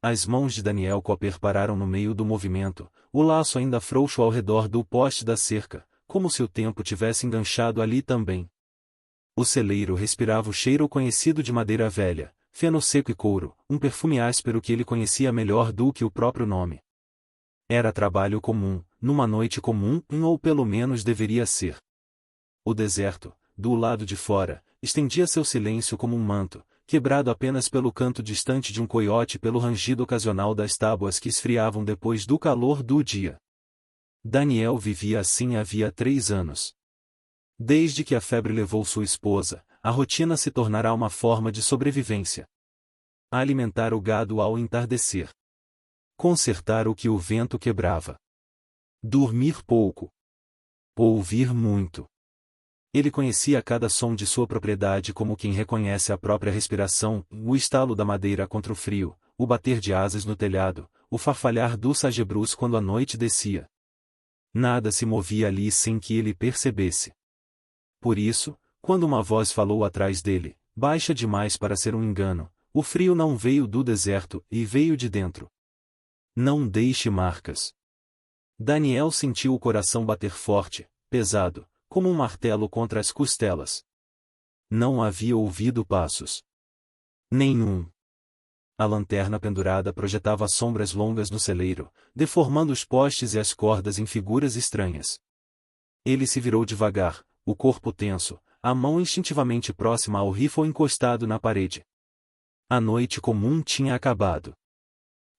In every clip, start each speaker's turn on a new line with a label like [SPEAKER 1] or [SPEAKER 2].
[SPEAKER 1] As mãos de Daniel Cooper pararam no meio do movimento, o laço ainda frouxo ao redor do poste da cerca, como se o tempo tivesse enganchado ali também. O celeiro respirava o cheiro conhecido de madeira velha, feno seco e couro, um perfume áspero que ele conhecia melhor do que o próprio nome. Era trabalho comum, numa noite comum, ou pelo menos deveria ser. O deserto, do lado de fora, estendia seu silêncio como um manto, quebrado apenas pelo canto distante de um coiote e pelo rangido ocasional das tábuas que esfriavam depois do calor do dia. Daniel vivia assim havia 3 anos. Desde que a febre levou sua esposa, a rotina se tornará uma forma de sobrevivência. Alimentar o gado ao entardecer. Consertar o que o vento quebrava. Dormir pouco. Ouvir muito. Ele conhecia cada som de sua propriedade como quem reconhece a própria respiração, o estalo da madeira contra o frio, o bater de asas no telhado, o farfalhar do sagebrus quando a noite descia. Nada se movia ali sem que ele percebesse. Por isso, quando uma voz falou atrás dele, baixa demais para ser um engano, o frio não veio do deserto e veio de dentro. Não deixe marcas. Daniel sentiu o coração bater forte, pesado, como um martelo contra as costelas. Não havia ouvido passos. Nenhum. A lanterna pendurada projetava sombras longas no celeiro, deformando os postes e as cordas em figuras estranhas. Ele se virou devagar, o corpo tenso, a mão instintivamente próxima ao rifle encostado na parede. A noite comum tinha acabado.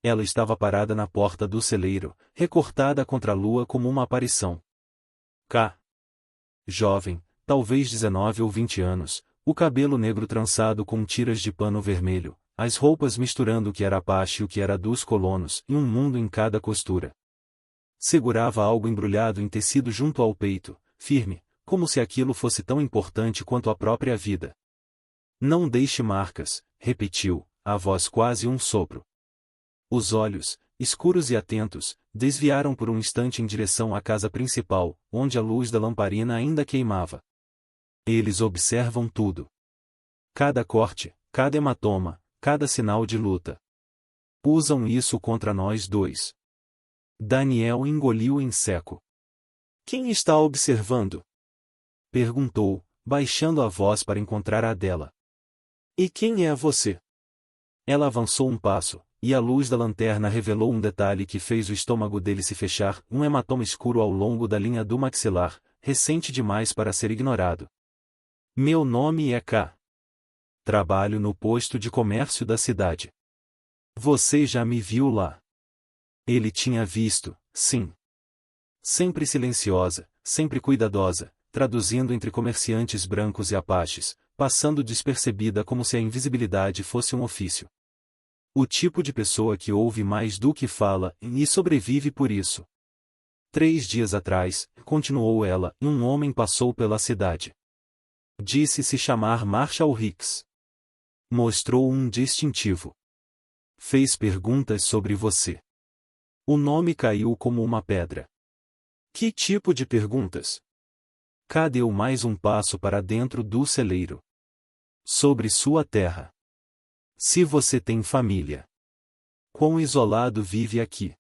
[SPEAKER 1] Ela estava parada na porta do celeiro, recortada contra a lua como uma aparição. K. Jovem, talvez 19 ou 20 anos, o cabelo negro trançado com tiras de pano vermelho, as roupas misturando o que era Apache e o que era dos colonos, e um mundo em cada costura. Segurava algo embrulhado em tecido junto ao peito, firme, como se aquilo fosse tão importante quanto a própria vida. Não deixe marcas, repetiu, a voz quase um sopro. Os olhos, escuros e atentos, desviaram por um instante em direção à casa principal, onde a luz da lamparina ainda queimava. Eles observam tudo. Cada corte, cada hematoma, cada sinal de luta. Usam isso contra nós dois. Daniel engoliu em seco. Quem está observando? Perguntou, baixando a voz para encontrar a dela. E quem é você? Ela avançou um passo, e a luz da lanterna revelou um detalhe que fez o estômago dele se fechar, um hematoma escuro ao longo da linha do maxilar, recente demais para ser ignorado. Meu nome é K. Trabalho no posto de comércio da cidade. Você já me viu lá. Ele tinha visto, sim. Sempre silenciosa, sempre cuidadosa, traduzindo entre comerciantes brancos e apaches, passando despercebida como se a invisibilidade fosse um ofício. O tipo de pessoa que ouve mais do que fala, e sobrevive por isso. 3 dias atrás, continuou ela, um homem passou pela cidade. Disse se chamar Marshall Hicks. Mostrou um distintivo. Fez perguntas sobre você. O nome caiu como uma pedra. Que tipo de perguntas? K deu mais um passo para dentro do celeiro. Sobre sua terra. Se você tem família. Quão isolado vive aqui?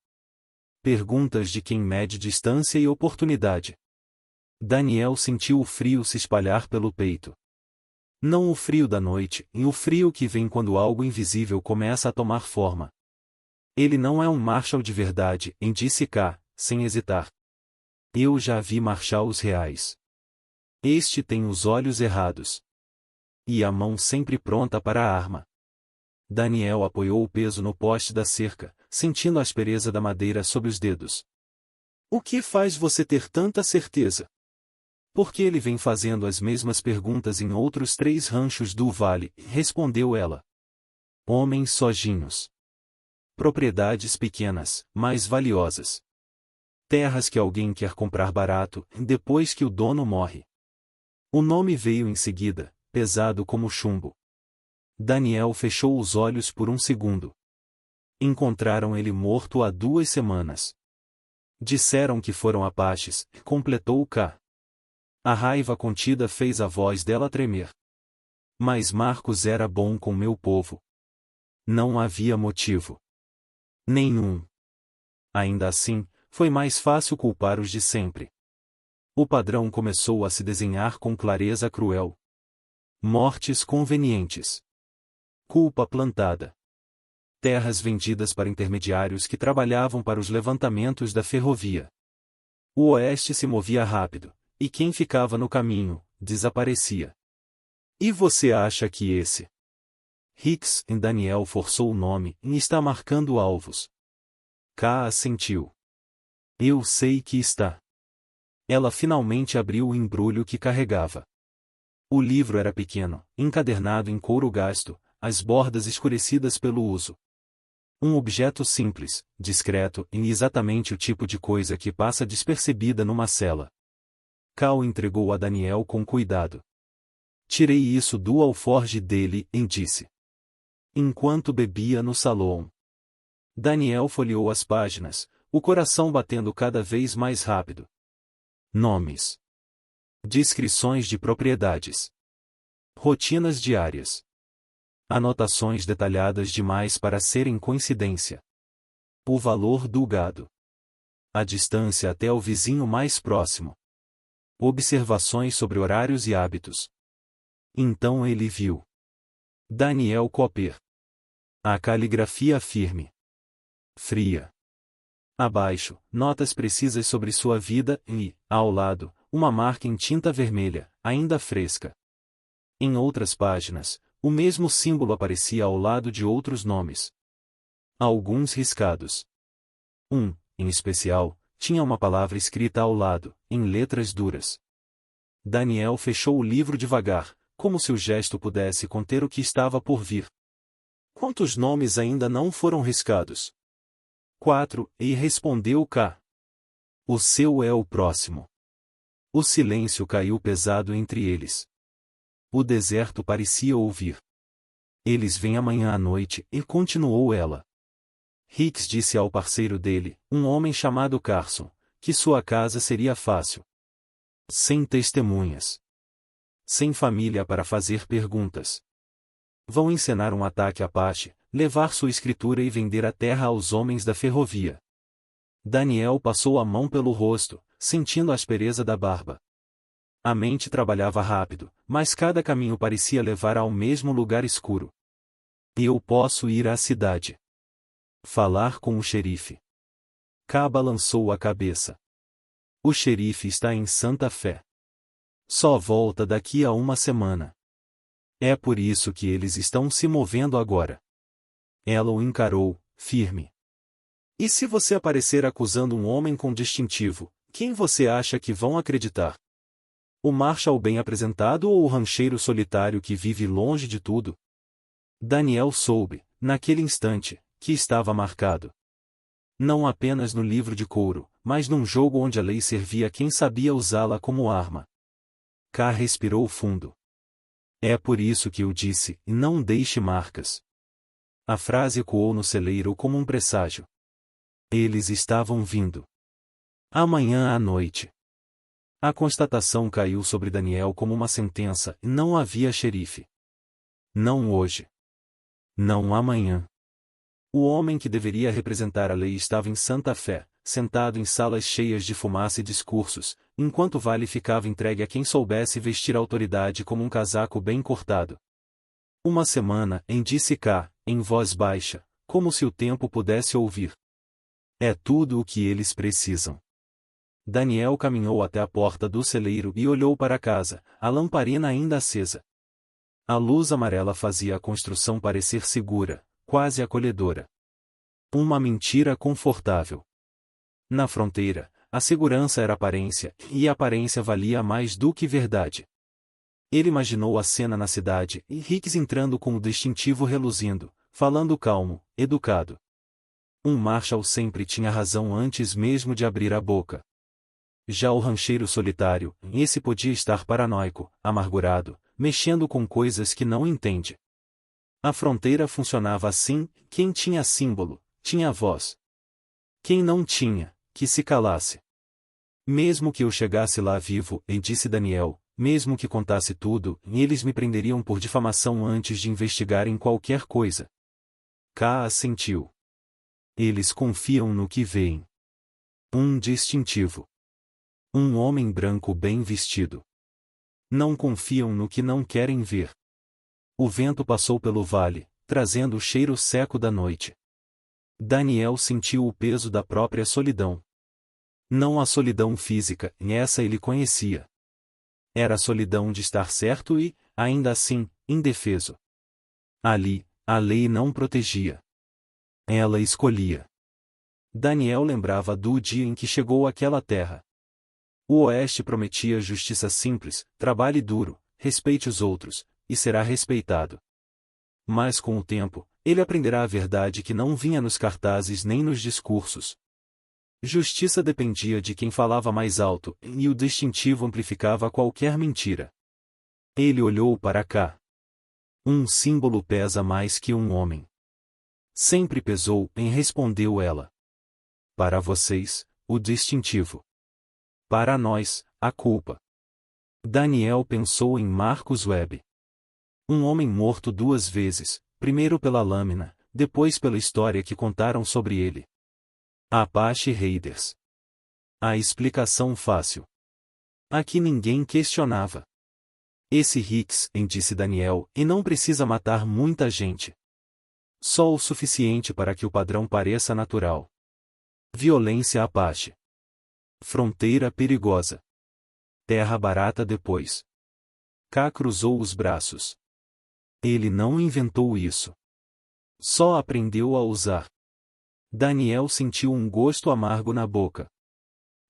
[SPEAKER 1] Perguntas de quem mede distância e oportunidade. Daniel sentiu o frio se espalhar pelo peito. Não o frio da noite, e o frio que vem quando algo invisível começa a tomar forma. Ele não é um Marshall de verdade, disse K, sem hesitar. Eu já vi Marshalls reais. Este tem os olhos errados. E a mão sempre pronta para a arma. Daniel apoiou o peso no poste da cerca, sentindo a aspereza da madeira sob os dedos. O que faz você ter tanta certeza? Porque ele vem fazendo as mesmas perguntas em outros 3 ranchos do vale, respondeu ela. Homens sojinhos. Propriedades pequenas, mas valiosas. Terras que alguém quer comprar barato, depois que o dono morre. O nome veio em seguida, pesado como chumbo. Daniel fechou os olhos por um segundo. Encontraram ele morto há 2 semanas. Disseram que foram apaches, completou K. A raiva contida fez a voz dela tremer. Mas Marcos era bom com meu povo. Não havia motivo. Nenhum. Ainda assim, foi mais fácil culpar os de sempre. O padrão começou a se desenhar com clareza cruel. Mortes convenientes. Culpa plantada. Terras vendidas para intermediários que trabalhavam para os levantamentos da ferrovia. O oeste se movia rápido, e quem ficava no caminho, desaparecia. E você acha que esse Hicks em Daniel forçou o nome e está marcando alvos? K assentiu. Eu sei que está. Ela finalmente abriu o embrulho que carregava. O livro era pequeno, encadernado em couro gasto, as bordas escurecidas pelo uso. Um objeto simples, discreto e exatamente o tipo de coisa que passa despercebida numa cela. Cal entregou a Daniel com cuidado. Tirei isso do alforje dele, e disse. Enquanto bebia no salão. Daniel folheou as páginas, o coração batendo cada vez mais rápido. Nomes. Descrições de propriedades. Rotinas diárias. Anotações detalhadas demais para serem coincidência. O valor do gado. A distância até o vizinho mais próximo. Observações sobre horários e hábitos. Então ele viu. Daniel Cooper. A caligrafia firme. Fria. Abaixo, notas precisas sobre sua vida e, ao lado, uma marca em tinta vermelha, ainda fresca. Em outras páginas, o mesmo símbolo aparecia ao lado de outros nomes. Alguns riscados. Em especial, tinha uma palavra escrita ao lado, em letras duras. Daniel fechou o livro devagar, como se o gesto pudesse conter o que estava por vir. Quantos nomes ainda não foram riscados? 4, e respondeu K. O seu é o próximo. O silêncio caiu pesado entre eles. O deserto parecia ouvir. Eles vêm amanhã à noite, e continuou ela. Hicks disse ao parceiro dele, um homem chamado Carson, que sua casa seria fácil. Sem testemunhas. Sem família para fazer perguntas. Vão encenar um ataque Apache, levar sua escritura e vender a terra aos homens da ferrovia. Daniel passou a mão pelo rosto, sentindo a aspereza da barba. A mente trabalhava rápido, mas cada caminho parecia levar ao mesmo lugar escuro. Eu posso ir à cidade. Falar com o xerife. K balançou a cabeça. O xerife está em Santa Fé. Só volta daqui a uma semana. É por isso que eles estão se movendo agora. Ela o encarou, firme. E se você aparecer acusando um homem com distintivo, quem você acha que vão acreditar? O Marshal bem apresentado ou o rancheiro solitário que vive longe de tudo? Daniel soube, naquele instante, que estava marcado. Não apenas no livro de couro, mas num jogo onde a lei servia a quem sabia usá-la como arma. K respirou fundo. É por isso que eu disse, não deixe marcas. A frase ecoou no celeiro como um presságio. Eles estavam vindo. Amanhã à noite. A constatação caiu sobre Daniel como uma sentença, e não havia xerife. Não hoje. Não amanhã. O homem que deveria representar a lei estava em Santa Fé, sentado em salas cheias de fumaça e discursos, enquanto o vale ficava entregue a quem soubesse vestir a autoridade como um casaco bem cortado. Uma semana, disse K, em voz baixa, como se o tempo pudesse ouvir. É tudo o que eles precisam. Daniel caminhou até a porta do celeiro e olhou para a casa, a lamparina ainda acesa. A luz amarela fazia a construção parecer segura, quase acolhedora. Uma mentira confortável. Na fronteira, a segurança era aparência, e a aparência valia mais do que verdade. Ele imaginou a cena na cidade, e Hicks entrando com o distintivo reluzindo, falando calmo, educado. Um Marshal sempre tinha razão antes mesmo de abrir a boca. Já o rancheiro solitário, esse podia estar paranoico, amargurado, mexendo com coisas que não entende. A fronteira funcionava assim, quem tinha símbolo, tinha voz. Quem não tinha, que se calasse. Mesmo que eu chegasse lá vivo, disse Daniel, mesmo que contasse tudo, eles me prenderiam por difamação antes de investigarem qualquer coisa. K assentiu. Eles confiam no que veem. Um distintivo. Um homem branco bem vestido. Não confiam no que não querem ver. O vento passou pelo vale, trazendo o cheiro seco da noite. Daniel sentiu o peso da própria solidão. Não a solidão física, essa ele conhecia. Era a solidão de estar certo e, ainda assim, indefeso. Ali, a lei não protegia. Ela escolhia. Daniel lembrava do dia em que chegou àquela terra. O Oeste prometia justiça simples, trabalhe duro, respeite os outros, e será respeitado. Mas com o tempo, ele aprenderá a verdade que não vinha nos cartazes nem nos discursos. Justiça dependia de quem falava mais alto, e o distintivo amplificava qualquer mentira. Ele olhou para cá. Um símbolo pesa mais que um homem. Sempre pesou, respondeu ela. Para vocês, o distintivo. Para nós, a culpa. Daniel pensou em Marcus Webb. Um homem morto 2 vezes, primeiro pela lâmina, depois pela história que contaram sobre ele. Apache Raiders. A explicação fácil. Aqui ninguém questionava. Esse Hicks, disse Daniel, e não precisa matar muita gente. Só o suficiente para que o padrão pareça natural. Violência Apache. Fronteira perigosa. Terra barata depois. K cruzou os braços. Ele não inventou isso. Só aprendeu a usar. Daniel sentiu um gosto amargo na boca.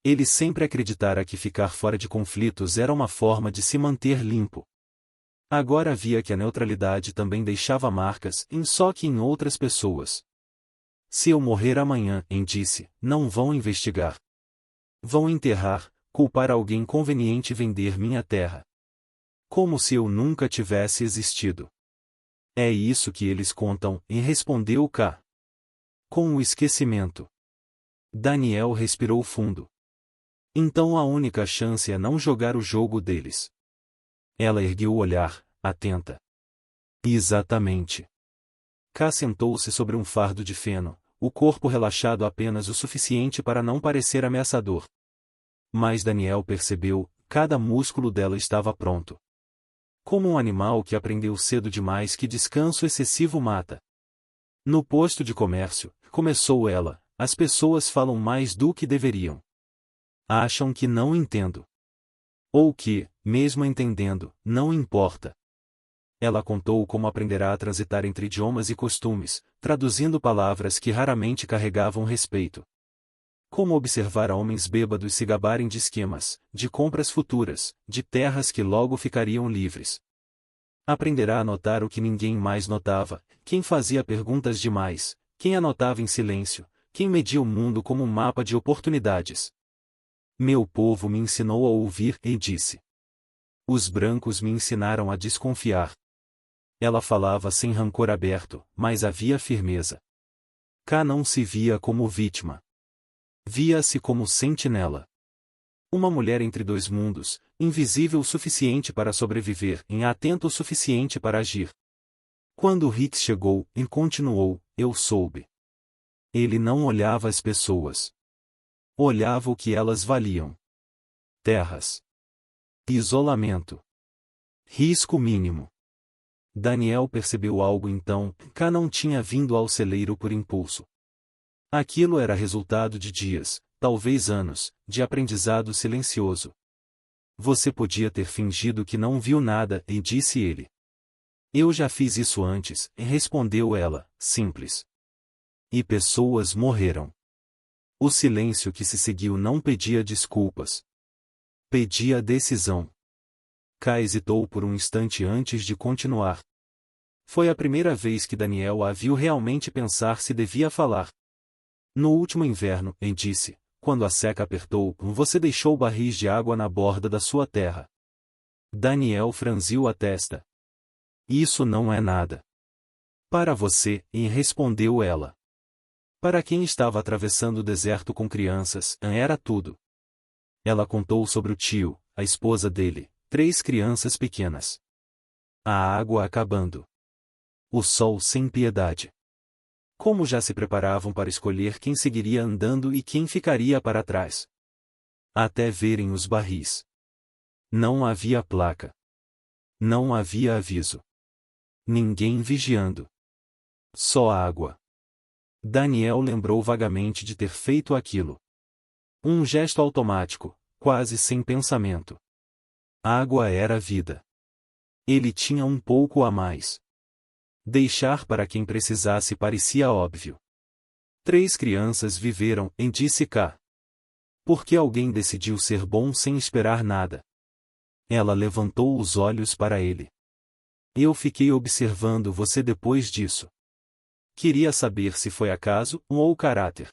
[SPEAKER 1] Ele sempre acreditara que ficar fora de conflitos era uma forma de se manter limpo. Agora via que a neutralidade também deixava marcas, só que em outras pessoas. Se eu morrer amanhã, disse, não vão investigar. Vão enterrar, culpar alguém conveniente e vender minha terra. Como se eu nunca tivesse existido. É isso que eles contam, respondeu K. Com o esquecimento. Daniel respirou fundo. Então a única chance é não jogar o jogo deles. Ela ergueu o olhar, atenta. Exatamente. K sentou-se sobre um fardo de feno, o corpo relaxado apenas o suficiente para não parecer ameaçador. Mas Daniel percebeu, cada músculo dela estava pronto. Como um animal que aprendeu cedo demais que descanso excessivo mata. No posto de comércio, começou ela, as pessoas falam mais do que deveriam. Acham que não entendo. Ou que, mesmo entendendo, não importa. Ela contou como aprenderá a transitar entre idiomas e costumes, traduzindo palavras que raramente carregavam respeito. Como observar homens bêbados se gabarem de esquemas, de compras futuras, de terras que logo ficariam livres. Aprenderá a notar o que ninguém mais notava, quem fazia perguntas demais, quem anotava em silêncio, quem media o mundo como um mapa de oportunidades. Meu povo me ensinou a ouvir, disse. Os brancos me ensinaram a desconfiar. Ela falava sem rancor aberto, mas havia firmeza. K não se via como vítima. Via-se como sentinela. Uma mulher entre 2 mundos, invisível o suficiente para sobreviver, atento o suficiente para agir. Quando Hicks chegou, continuou, eu soube. Ele não olhava as pessoas. Olhava o que elas valiam. Terras. Isolamento. Risco mínimo. Daniel percebeu algo então, K não tinha vindo ao celeiro por impulso. Aquilo era resultado de dias, talvez anos, de aprendizado silencioso. Você podia ter fingido que não viu nada, disse ele. Eu já fiz isso antes, respondeu ela, simples. E pessoas morreram. O silêncio que se seguiu não pedia desculpas. Pedia decisão. K hesitou por um instante antes de continuar. Foi a primeira vez que Daniel a viu realmente pensar se devia falar. No último inverno, disse, quando a seca apertou, você deixou barris de água na borda da sua terra. Daniel franziu a testa. Isso não é nada. Para você, respondeu ela. Para quem estava atravessando o deserto com crianças, era tudo. Ela contou sobre o tio, a esposa dele, 3 crianças pequenas. A água acabando. O sol sem piedade. Como já se preparavam para escolher quem seguiria andando e quem ficaria para trás. Até verem os barris. Não havia placa. Não havia aviso. Ninguém vigiando. Só água. Daniel lembrou vagamente de ter feito aquilo. Um gesto automático, quase sem pensamento. Água era vida. Ele tinha um pouco a mais. Deixar para quem precisasse parecia óbvio. 3 crianças viveram, disse K. Porque alguém decidiu ser bom sem esperar nada. Ela levantou os olhos para ele. Eu fiquei observando você depois disso. Queria saber se foi acaso ou caráter.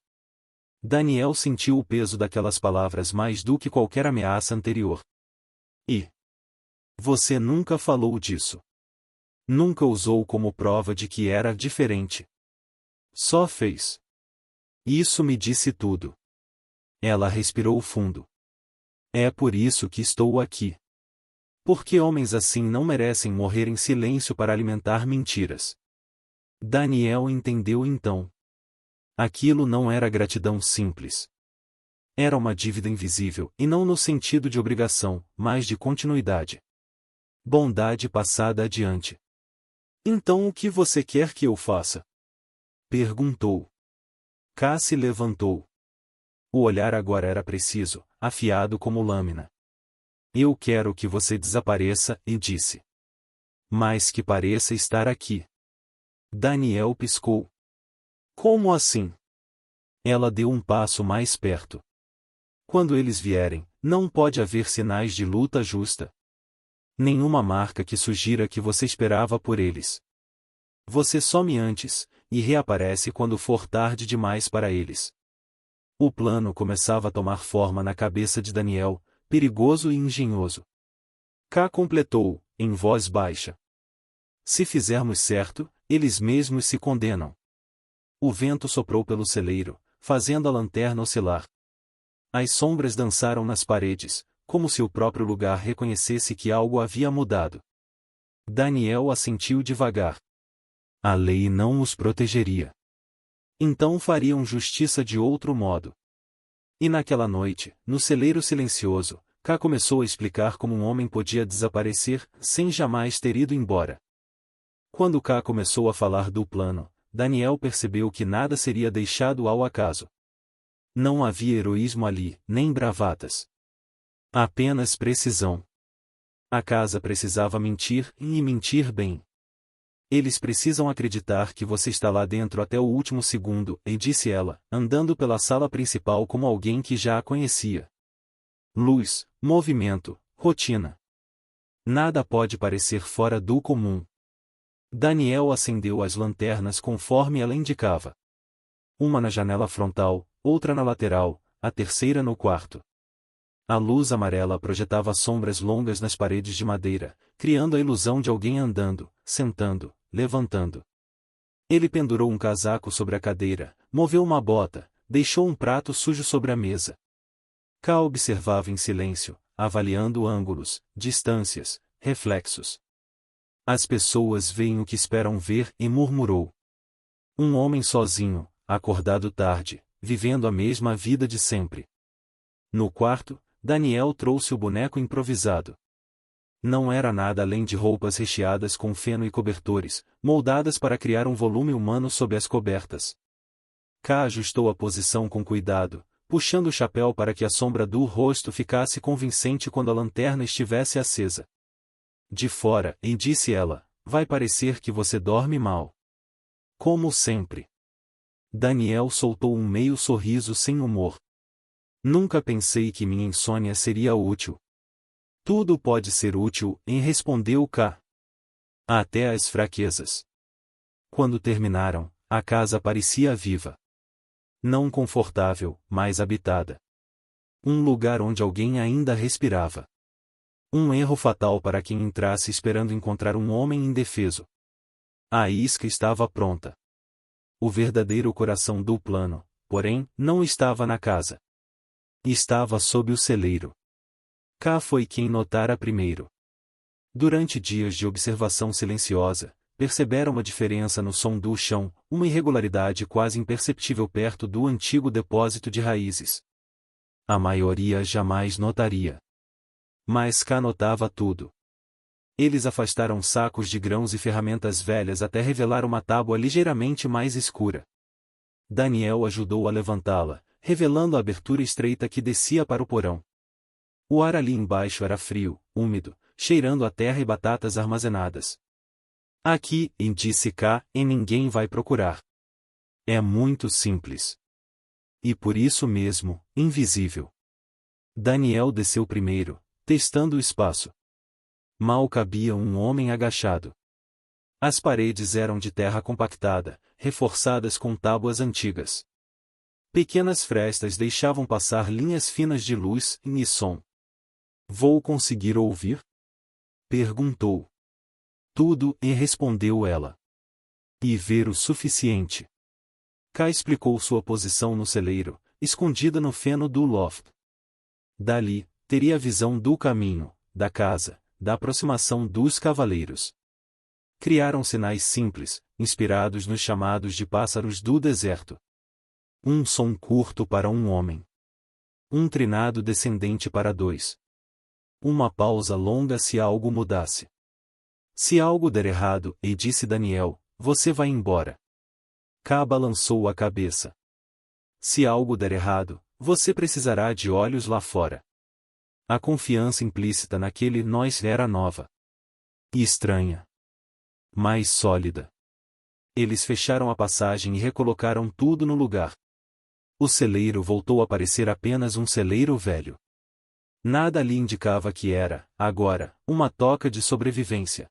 [SPEAKER 1] Daniel sentiu o peso daquelas palavras mais do que qualquer ameaça anterior. E você nunca falou disso. Nunca usou como prova de que era diferente. Só fez. Isso me disse tudo. Ela respirou fundo. É por isso que estou aqui. Porque homens assim não merecem morrer em silêncio para alimentar mentiras. Daniel entendeu então. Aquilo não era gratidão simples. Era uma dívida invisível, e não no sentido de obrigação, mas de continuidade. Bondade passada adiante. Então o que você quer que eu faça? Perguntou. Cassie levantou. O olhar agora era preciso, afiado como lâmina. Eu quero que você desapareça, e disse. Mas que pareça estar aqui. Daniel piscou. Como assim? Ela deu um passo mais perto. Quando eles vierem, não pode haver sinais de luta justa. Nenhuma marca que sugira que você esperava por eles. Você some antes, e reaparece quando for tarde demais para eles. O plano começava a tomar forma na cabeça de Daniel, perigoso e engenhoso. K completou, em voz baixa. Se fizermos certo, eles mesmos se condenam. O vento soprou pelo celeiro, fazendo a lanterna oscilar. As sombras dançaram nas paredes, como se o próprio lugar reconhecesse que algo havia mudado. Daniel assentiu devagar. A lei não os protegeria. Então fariam justiça de outro modo. E naquela noite, no celeiro silencioso, K começou a explicar como um homem podia desaparecer, sem jamais ter ido embora. Quando K começou a falar do plano, Daniel percebeu que nada seria deixado ao acaso. Não havia heroísmo ali, nem bravatas. Apenas precisão. A casa precisava mentir, e mentir bem. Eles precisam acreditar que você está lá dentro até o último segundo, e disse ela, andando pela sala principal como alguém que já a conhecia. Luz, movimento, rotina. Nada pode parecer fora do comum. Daniel acendeu as lanternas conforme ela indicava. Uma na janela frontal, outra na lateral, a terceira no quarto. A luz amarela projetava sombras longas nas paredes de madeira, criando a ilusão de alguém andando, sentando, levantando. Ele pendurou um casaco sobre a cadeira, moveu uma bota, deixou um prato sujo sobre a mesa. K observava em silêncio, avaliando ângulos, distâncias, reflexos. As pessoas veem o que esperam ver, e murmurou. Um homem sozinho, acordado tarde, vivendo a mesma vida de sempre. No quarto, Daniel trouxe o boneco improvisado. Não era nada além de roupas recheadas com feno e cobertores, moldadas para criar um volume humano sob as cobertas. K ajustou a posição com cuidado, puxando o chapéu para que a sombra do rosto ficasse convincente quando a lanterna estivesse acesa. De fora, e disse ela, vai parecer que você dorme mal. Como sempre. Daniel soltou um meio sorriso sem humor. Nunca pensei que minha insônia seria útil. Tudo pode ser útil, respondeu K. Até as fraquezas. Quando terminaram, a casa parecia viva. Não confortável, mas habitada. Um lugar onde alguém ainda respirava. Um erro fatal para quem entrasse esperando encontrar um homem indefeso. A isca estava pronta. O verdadeiro coração do plano, porém, não estava na casa. Estava sob o celeiro. K foi quem notara primeiro. Durante dias de observação silenciosa, perceberam uma diferença no som do chão, uma irregularidade quase imperceptível perto do antigo depósito de raízes. A maioria jamais notaria. Mas K notava tudo. Eles afastaram sacos de grãos e ferramentas velhas até revelar uma tábua ligeiramente mais escura. Daniel ajudou a levantá-la, revelando a abertura estreita que descia para o porão. O ar ali embaixo era frio, úmido, cheirando a terra e batatas armazenadas. Aqui, disse K, e ninguém vai procurar. É muito simples. E por isso mesmo, invisível. Daniel desceu primeiro, testando o espaço. Mal cabia um homem agachado. As paredes eram de terra compactada, reforçadas com tábuas antigas. Pequenas frestas deixavam passar linhas finas de luz e som. Vou conseguir ouvir? Perguntou. Tudo, e respondeu ela. E ver o suficiente. K explicou sua posição no celeiro, escondida no feno do loft. Dali, teria a visão do caminho, da casa, da aproximação dos cavaleiros. Criaram sinais simples, inspirados nos chamados de pássaros do deserto. Um som curto para um homem. Um trinado descendente para dois. Uma pausa longa se algo mudasse. Se algo der errado, disse Daniel, você vai embora. K balançou a cabeça. Se algo der errado, você precisará de olhos lá fora. A confiança implícita naquele nós era nova. E estranha. Mais sólida. Eles fecharam a passagem e recolocaram tudo no lugar. O celeiro voltou a parecer apenas um celeiro velho. Nada ali indicava que era, agora, uma toca de sobrevivência.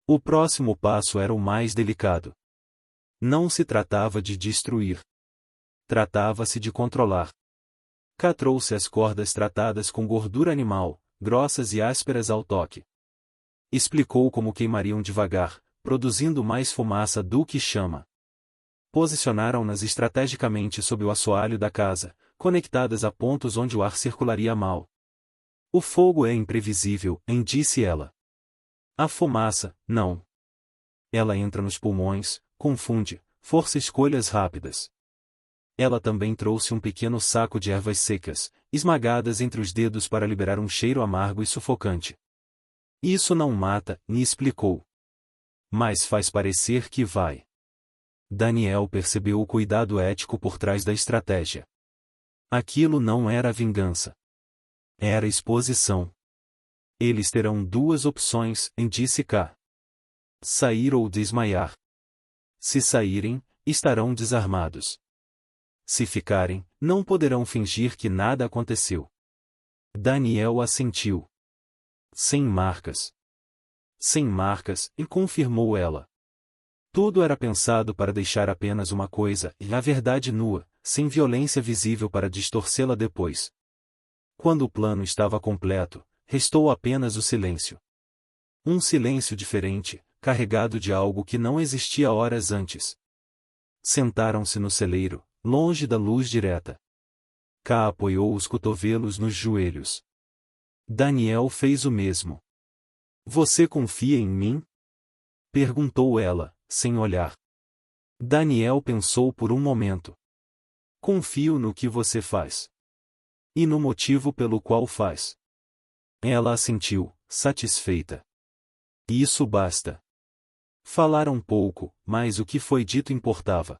[SPEAKER 1] O próximo passo era o mais delicado. Não se tratava de destruir. Tratava-se de controlar. K trouxe as cordas tratadas com gordura animal, grossas e ásperas ao toque. Explicou como queimariam devagar, produzindo mais fumaça do que chama. Posicionaram-nas estrategicamente sob o assoalho da casa, conectadas a pontos onde o ar circularia mal. O fogo é imprevisível, disse ela. A fumaça, não. Ela entra nos pulmões, confunde, força escolhas rápidas. Ela também trouxe um pequeno saco de ervas secas, esmagadas entre os dedos para liberar um cheiro amargo e sufocante. Isso não mata, me explicou. Mas faz parecer que vai. Daniel percebeu o cuidado ético por trás da estratégia. Aquilo não era vingança. Era exposição. Eles terão duas opções, disse K. Sair ou desmaiar. Se saírem, estarão desarmados. Se ficarem, não poderão fingir que nada aconteceu. Daniel assentiu. Sem marcas. Sem marcas, e confirmou ela. Tudo era pensado para deixar apenas uma coisa, e a verdade nua, sem violência visível para distorcê-la depois. Quando o plano estava completo, restou apenas o silêncio. Um silêncio diferente, carregado de algo que não existia horas antes. Sentaram-se no celeiro, longe da luz direta. K apoiou os cotovelos nos joelhos. Daniel fez o mesmo. Você confia em mim? Perguntou ela, sem olhar. Daniel pensou por um momento. Confio no que você faz. E no motivo pelo qual faz. Ela assentiu, satisfeita. Isso basta. Falaram pouco, mas o que foi dito importava.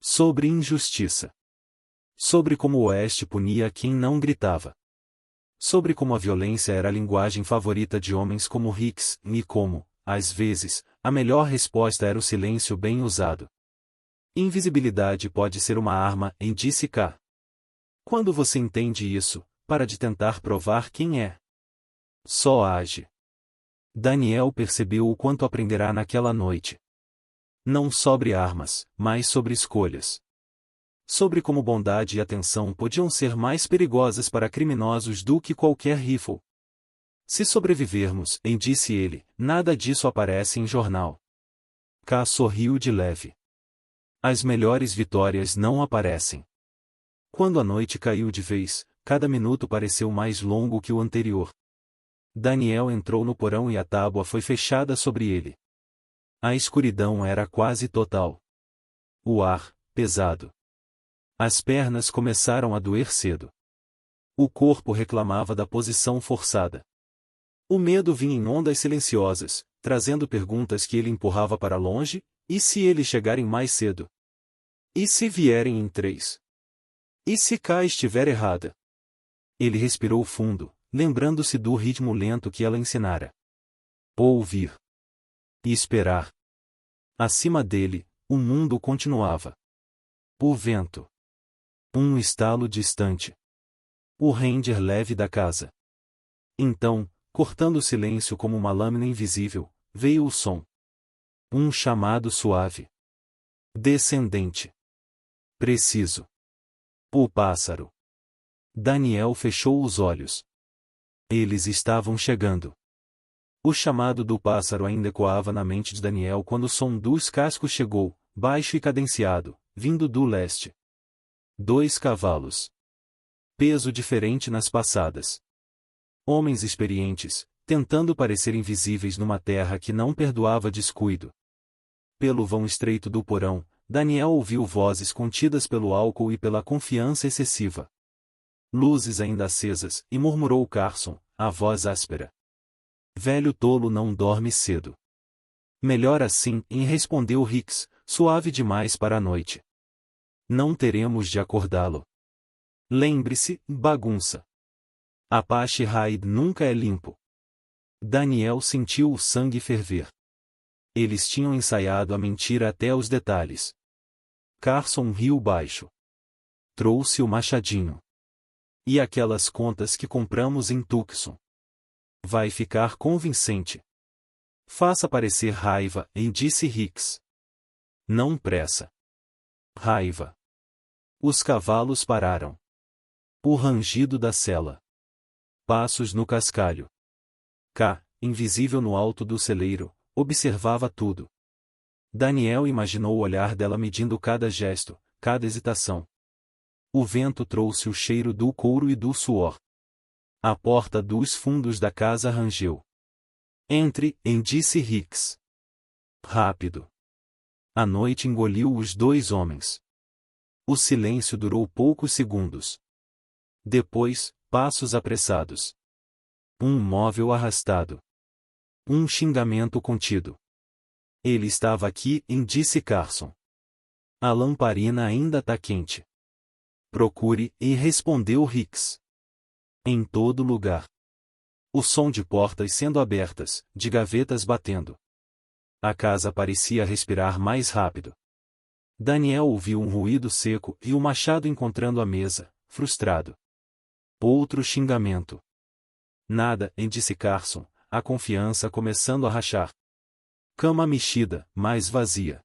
[SPEAKER 1] Sobre injustiça. Sobre como o Oeste punia quem não gritava. Sobre como a violência era a linguagem favorita de homens como Hicks, e como, às vezes, a melhor resposta era o silêncio bem usado. Invisibilidade pode ser uma arma, disse K. Quando você entende isso, para de tentar provar quem é. Só age. Daniel percebeu o quanto aprenderá naquela noite. Não sobre armas, mas sobre escolhas. Sobre como bondade e atenção podiam ser mais perigosas para criminosos do que qualquer rifle. Se sobrevivermos, disse ele, nada disso aparece em jornal. K sorriu de leve. As melhores vitórias não aparecem. Quando a noite caiu de vez, cada minuto pareceu mais longo que o anterior. Daniel entrou no porão e a tábua foi fechada sobre ele. A escuridão era quase total. O ar, pesado. As pernas começaram a doer cedo. O corpo reclamava da posição forçada. O medo vinha em ondas silenciosas, trazendo perguntas que ele empurrava para longe: e se eles chegarem mais cedo? E se vierem em 3? E se K estiver errada? Ele respirou fundo, lembrando-se do ritmo lento que ela ensinara. Ouvir. E esperar. Acima dele, o mundo continuava. O vento. Um estalo distante. O render leve da casa. Então, cortando o silêncio como uma lâmina invisível, veio o som. Um chamado suave. Descendente. Preciso. O pássaro. Daniel fechou os olhos. Eles estavam chegando. O chamado do pássaro ainda ecoava na mente de Daniel quando o som dos cascos chegou, baixo e cadenciado, vindo do leste. 2 cavalos. Peso diferente nas passadas. Homens experientes, tentando parecer invisíveis numa terra que não perdoava descuido. Pelo vão estreito do porão, Daniel ouviu vozes contidas pelo álcool e pela confiança excessiva. Luzes ainda acesas, e murmurou Carson, a voz áspera. Velho tolo não dorme cedo. Melhor assim, respondeu Hicks, suave demais para a noite. Não teremos de acordá-lo. Lembre-se, bagunça. Apache Raid nunca é limpo. Daniel sentiu o sangue ferver. Eles tinham ensaiado a mentira até os detalhes. Carson riu baixo. Trouxe o machadinho. E aquelas contas que compramos em Tucson. Vai ficar convincente. Faça parecer raiva, disse Hicks. Não pressa. Raiva. Os cavalos pararam. O rangido da sela. Passos no cascalho. K, invisível no alto do celeiro, observava tudo. Daniel imaginou o olhar dela medindo cada gesto, cada hesitação. O vento trouxe o cheiro do couro e do suor. A porta dos fundos da casa rangeu. Entre, disse Hicks. Rápido. A noite engoliu os 2 homens. O silêncio durou poucos segundos. Depois, passos apressados. Um móvel arrastado. Um xingamento contido. Ele estava aqui, disse Carson. A lamparina ainda tá quente. Procure, respondeu Hicks. Em todo lugar. O som de portas sendo abertas, de gavetas batendo. A casa parecia respirar mais rápido. Daniel ouviu um ruído seco e o machado encontrando a mesa, frustrado. Outro xingamento. Nada, disse Carson, a confiança começando a rachar. Cama mexida, mais vazia.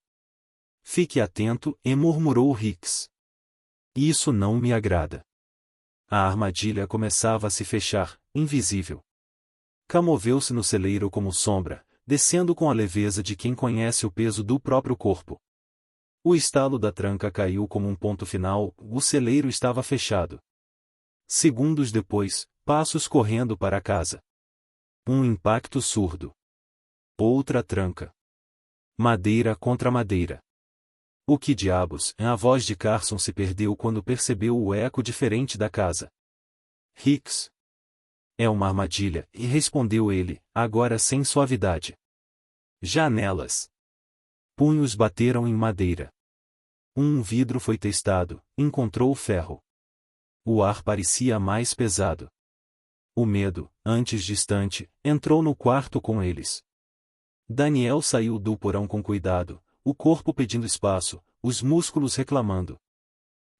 [SPEAKER 1] Fique atento, murmurou Hicks. Isso não me agrada. A armadilha começava a se fechar, invisível. K moveu-se no celeiro como sombra, descendo com a leveza de quem conhece o peso do próprio corpo. O estalo da tranca caiu como um ponto final, o celeiro estava fechado. Segundos depois, passos correndo para a casa. Um impacto surdo. Outra tranca. Madeira contra madeira. O que diabos? A voz de Carson se perdeu quando percebeu o eco diferente da casa. Hicks. É uma armadilha, respondeu ele, agora sem suavidade. Janelas. Punhos bateram em madeira. Um vidro foi testado, encontrou ferro. O ar parecia mais pesado. O medo, antes distante, entrou no quarto com eles. Daniel saiu do porão com cuidado, o corpo pedindo espaço, os músculos reclamando.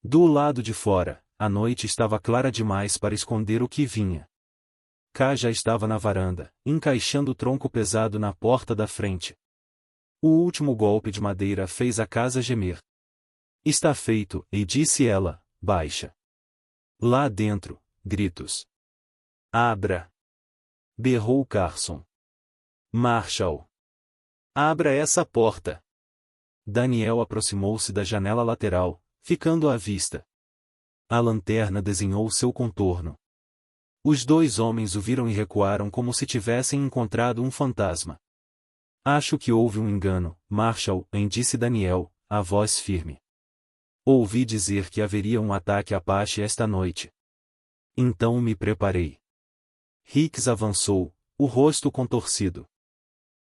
[SPEAKER 1] Do lado de fora, a noite estava clara demais para esconder o que vinha. K já estava na varanda, encaixando o tronco pesado na porta da frente. O último golpe de madeira fez a casa gemer. Está feito, disse ela, baixa. Lá dentro, gritos. Abra! Berrou Carson. Marshall! Abra essa porta! Daniel aproximou-se da janela lateral, ficando à vista. A lanterna desenhou seu contorno. Os 2 homens o viram e recuaram como se tivessem encontrado um fantasma. Acho que houve um engano, Marshal, disse Daniel, a voz firme. Ouvi dizer que haveria um ataque Apache esta noite. Então me preparei. Hicks avançou, o rosto contorcido.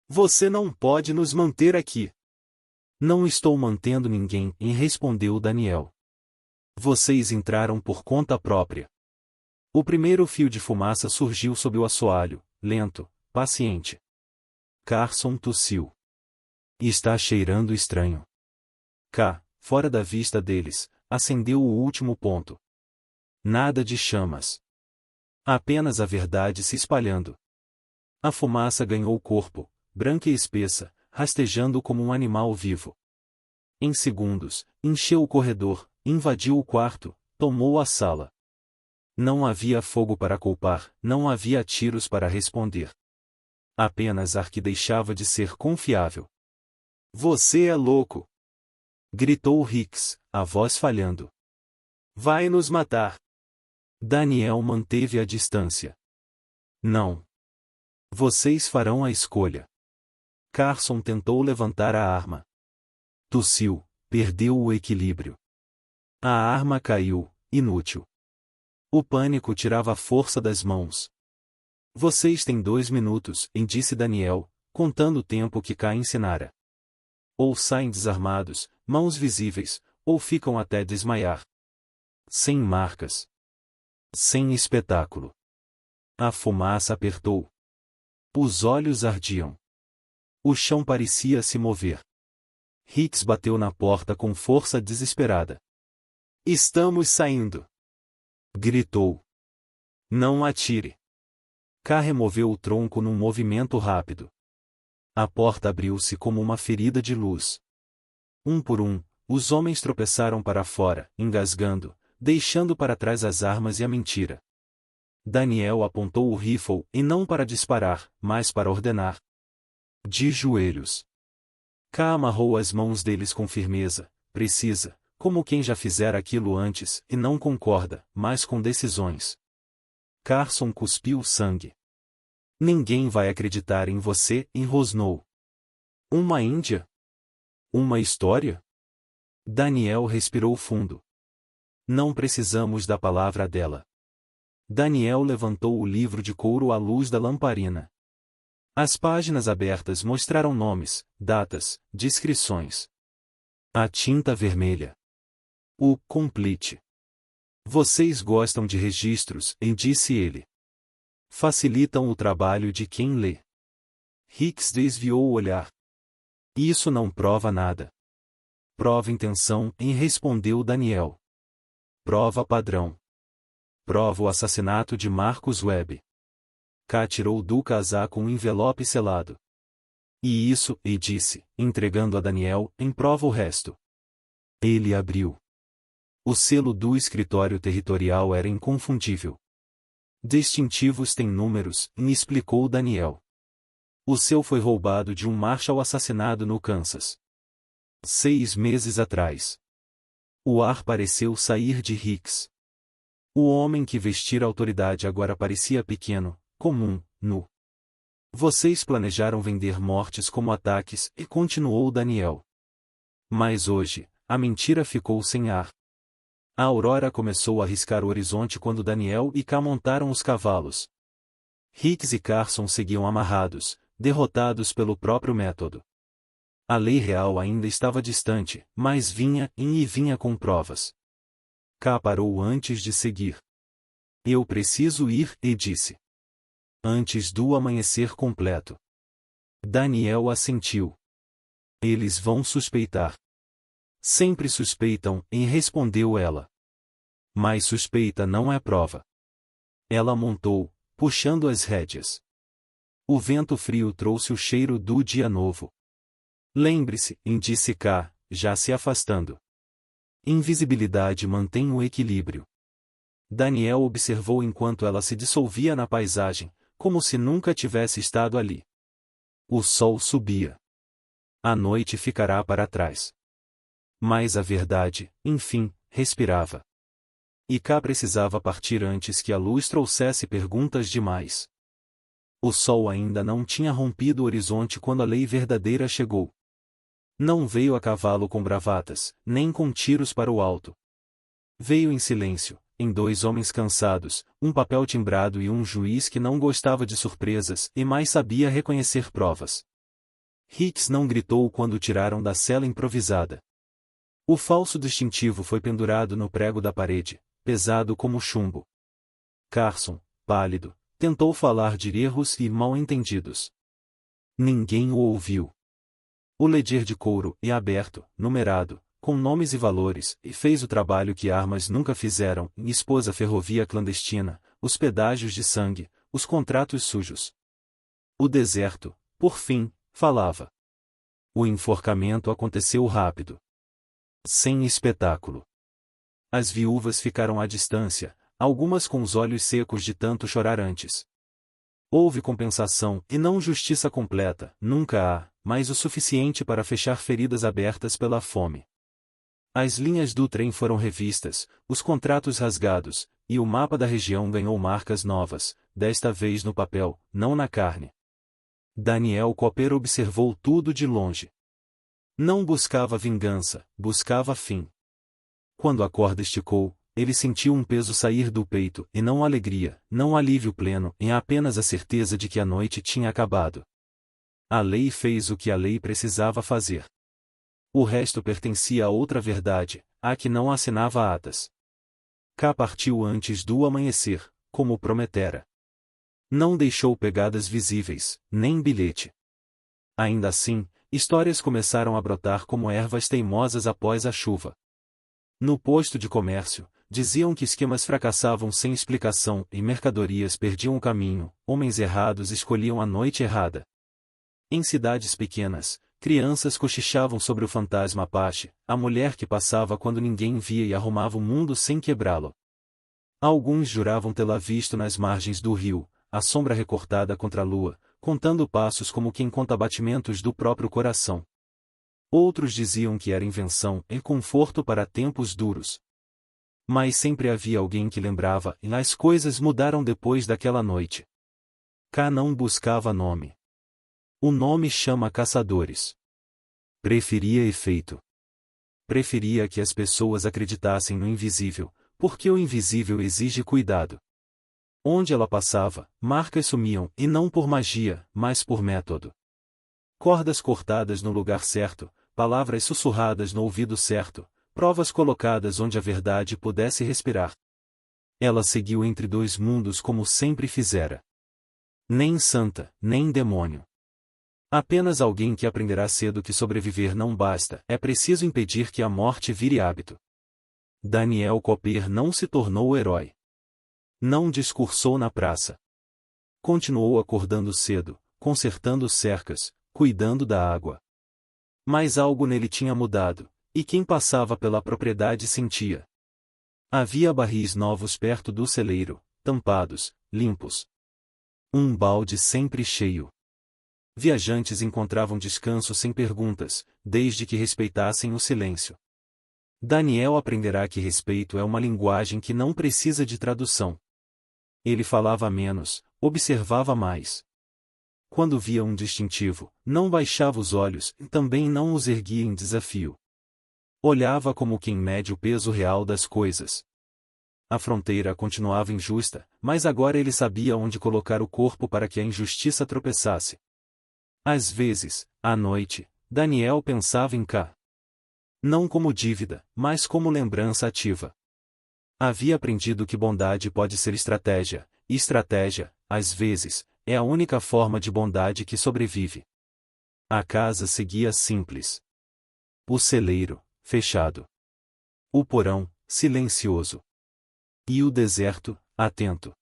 [SPEAKER 1] Você não pode nos manter aqui. Não estou mantendo ninguém, respondeu Daniel. Vocês entraram por conta própria. O primeiro fio de fumaça surgiu sob o assoalho, lento, paciente. Carson tossiu. Está cheirando estranho. Cá, fora da vista deles, acendeu o último ponto. Nada de chamas. Apenas a verdade se espalhando. A fumaça ganhou corpo, branca e espessa, rastejando como um animal vivo. Em segundos, encheu o corredor, invadiu o quarto, tomou a sala. Não havia fogo para culpar, não havia tiros para responder. Apenas ar que deixava de ser confiável. Você é louco! Gritou Hicks, a voz falhando. Vai nos matar! Daniel manteve a distância. Não. Vocês farão a escolha. Carson tentou levantar a arma. Tossiu, perdeu o equilíbrio. A arma caiu, inútil. O pânico tirava a força das mãos. Vocês têm 2 minutos, disse Daniel, contando o tempo que K ensinara. Ou saem desarmados, mãos visíveis, ou ficam até desmaiar. Sem marcas. Sem espetáculo. A fumaça apertou. Os olhos ardiam. O chão parecia se mover. Hicks bateu na porta com força desesperada. Estamos saindo! Gritou. Não atire! K removeu o tronco num movimento rápido. A porta abriu-se como uma ferida de luz. Um por um, os homens tropeçaram para fora, engasgando, deixando para trás as armas e a mentira. Daniel apontou o rifle, e não para disparar, mas para ordenar. De joelhos. K amarrou as mãos deles com firmeza, precisa, como quem já fizera aquilo antes, e não concorda, mas com decisões. Carson cuspiu sangue. Ninguém vai acreditar em você, rosnou. Uma índia? Uma história? Daniel respirou fundo. Não precisamos da palavra dela. Daniel levantou o livro de couro à luz da lamparina. As páginas abertas mostraram nomes, datas, descrições. A tinta vermelha. O complete. Vocês gostam de registros, disse ele. Facilitam o trabalho de quem lê. Hicks desviou o olhar. Isso não prova nada. Prova intenção, respondeu Daniel. Prova padrão. Prova o assassinato de Marcus Webb. K tirou do casaco um envelope selado. E isso, disse, entregando a Daniel, prova o resto. Ele abriu. O selo do escritório territorial era inconfundível. Distintivos têm números, me explicou Daniel. O seu foi roubado de um marshal assassinado no Kansas. 6 meses atrás. O ar pareceu sair de Hicks. O homem que vestira autoridade agora parecia pequeno, comum, nu. Vocês planejaram vender mortes como ataques, continuou Daniel. Mas hoje, a mentira ficou sem ar. A aurora começou a riscar o horizonte quando Daniel e K montaram os cavalos. Hicks e Carson seguiam amarrados, derrotados pelo próprio método. A lei real ainda estava distante, mas vinha e vinha com provas. K parou antes de seguir. Eu preciso ir, disse. Antes do amanhecer completo. Daniel assentiu. Eles vão suspeitar. Sempre suspeitam, respondeu ela. Mas suspeita não é prova. Ela montou, puxando as rédeas. O vento frio trouxe o cheiro do dia novo. Lembre-se, disse K, já se afastando. Invisibilidade mantém o equilíbrio. Daniel observou enquanto ela se dissolvia na paisagem, como se nunca tivesse estado ali. O sol subia. A noite ficará para trás. Mas a verdade, enfim, respirava. E K precisava partir antes que a luz trouxesse perguntas demais. O sol ainda não tinha rompido o horizonte quando a lei verdadeira chegou. Não veio a cavalo com bravatas, nem com tiros para o alto. Veio em silêncio, em dois homens cansados, um papel timbrado e um juiz que não gostava de surpresas e mais sabia reconhecer provas. Hicks não gritou quando o tiraram da cela improvisada. O falso distintivo foi pendurado no prego da parede, pesado como chumbo. Carson, pálido, tentou falar de erros e mal-entendidos. Ninguém o ouviu. O ledger de couro é aberto, numerado, com nomes e valores, e fez o trabalho que armas nunca fizeram, expôs a ferrovia clandestina, os pedágios de sangue, os contratos sujos. O deserto, por fim, falava. O enforcamento aconteceu rápido. Sem espetáculo. As viúvas ficaram à distância, algumas com os olhos secos de tanto chorar antes. Houve compensação e não justiça completa, nunca há, mas o suficiente para fechar feridas abertas pela fome. As linhas do trem foram revistas, os contratos rasgados, e o mapa da região ganhou marcas novas, desta vez no papel, não na carne. Daniel Cooper observou tudo de longe. Não buscava vingança, buscava fim. Quando a corda esticou, ele sentiu um peso sair do peito, e não alegria, não alívio pleno, e apenas a certeza de que a noite tinha acabado. A lei fez o que a lei precisava fazer. O resto pertencia a outra verdade, a que não assinava atas. Cá partiu antes do amanhecer, como prometera. Não deixou pegadas visíveis, nem bilhete. Ainda assim, histórias começaram a brotar como ervas teimosas após a chuva. No posto de comércio, diziam que esquemas fracassavam sem explicação e mercadorias perdiam o caminho, homens errados escolhiam a noite errada. Em cidades pequenas, crianças cochichavam sobre o fantasma Apache, a mulher que passava quando ninguém via e arrumava o mundo sem quebrá-lo. Alguns juravam tê-la visto nas margens do rio, a sombra recortada contra a lua, contando passos como quem conta batimentos do próprio coração. Outros diziam que era invenção e conforto para tempos duros. Mas sempre havia alguém que lembrava, e as coisas mudaram depois daquela noite. Cá não buscava nome. O nome chama caçadores. Preferia efeito. Preferia que as pessoas acreditassem no invisível, porque o invisível exige cuidado. Onde ela passava, marcas sumiam, e não por magia, mas por método. Cordas cortadas no lugar certo, palavras sussurradas no ouvido certo, provas colocadas onde a verdade pudesse respirar. Ela seguiu entre dois mundos como sempre fizera. Nem santa, nem demônio. Apenas alguém que aprenderá cedo que sobreviver não basta, é preciso impedir que a morte vire hábito. Daniel Cooper não se tornou herói. Não discursou na praça. Continuou acordando cedo, consertando cercas, cuidando da água. Mas algo nele tinha mudado, e quem passava pela propriedade sentia. Havia barris novos perto do celeiro, tampados, limpos. Um balde sempre cheio. Viajantes encontravam descanso sem perguntas, desde que respeitassem o silêncio. Daniel aprenderá que respeito é uma linguagem que não precisa de tradução. Ele falava menos, observava mais. Quando via um distintivo, não baixava os olhos e também não os erguia em desafio. Olhava como quem mede o peso real das coisas. A fronteira continuava injusta, mas agora ele sabia onde colocar o corpo para que a injustiça tropeçasse. Às vezes, à noite, Daniel pensava em K. Não como dívida, mas como lembrança ativa. Havia aprendido que bondade pode ser estratégia, e estratégia, às vezes, é a única forma de bondade que sobrevive. A casa seguia simples. O celeiro, fechado. O porão, silencioso. E o deserto, atento.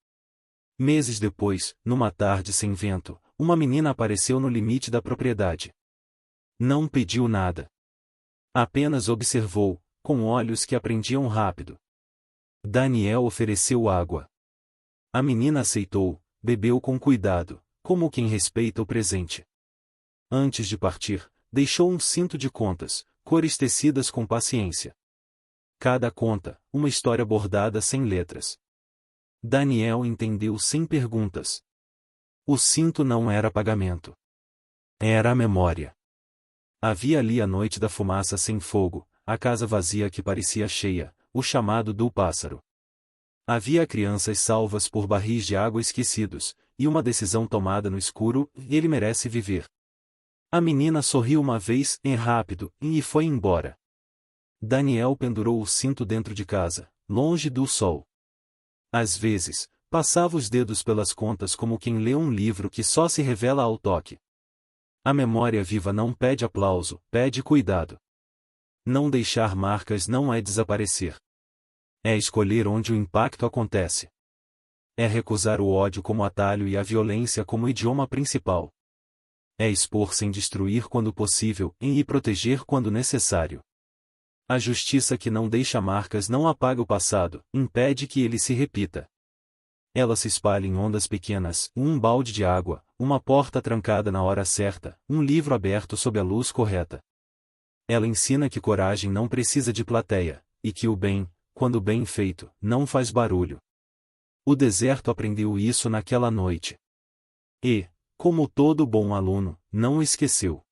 [SPEAKER 1] Meses depois, numa tarde sem vento, uma menina apareceu no limite da propriedade. Não pediu nada. Apenas observou, com olhos que aprendiam rápido. Daniel ofereceu água. A menina aceitou, bebeu com cuidado, como quem respeita o presente. Antes de partir, deixou um cinto de contas, cores tecidas com paciência. Cada conta, uma história bordada sem letras. Daniel entendeu sem perguntas. O cinto não era pagamento. Era a memória. Havia ali a noite da fumaça sem fogo, a casa vazia que parecia cheia, o chamado do pássaro. Havia crianças salvas por barris de água esquecidos, e uma decisão tomada no escuro, ele merece viver. A menina sorriu uma vez, rápido, e foi embora. Daniel pendurou o cinto dentro de casa, longe do sol. Às vezes, passava os dedos pelas contas como quem lê um livro que só se revela ao toque. A memória viva não pede aplauso, pede cuidado. Não deixar marcas não é desaparecer. É escolher onde o impacto acontece. É recusar o ódio como atalho e a violência como idioma principal. É expor sem destruir quando possível, e proteger quando necessário. A justiça que não deixa marcas não apaga o passado, impede que ele se repita. Ela se espalha em ondas pequenas, um balde de água, uma porta trancada na hora certa, um livro aberto sob a luz correta. Ela ensina que coragem não precisa de plateia, e que o bem, quando bem feito, não faz barulho. O deserto aprendeu isso naquela noite. E, como todo bom aluno, não esqueceu.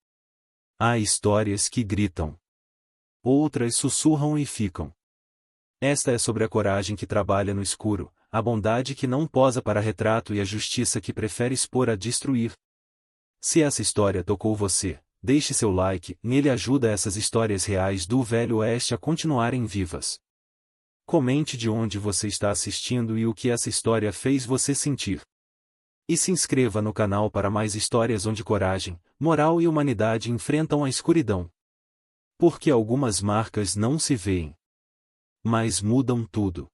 [SPEAKER 1] Há histórias que gritam. Outras sussurram e ficam. Esta é sobre a coragem que trabalha no escuro, a bondade que não posa para retrato e a justiça que prefere expor a destruir. Se essa história tocou você, deixe seu like, nele ajuda essas histórias reais do Velho Oeste a continuarem vivas. Comente de onde você está assistindo e o que essa história fez você sentir. E se inscreva no canal para mais histórias onde coragem, moral e humanidade enfrentam a escuridão. Porque algumas marcas não se veem, mas mudam tudo.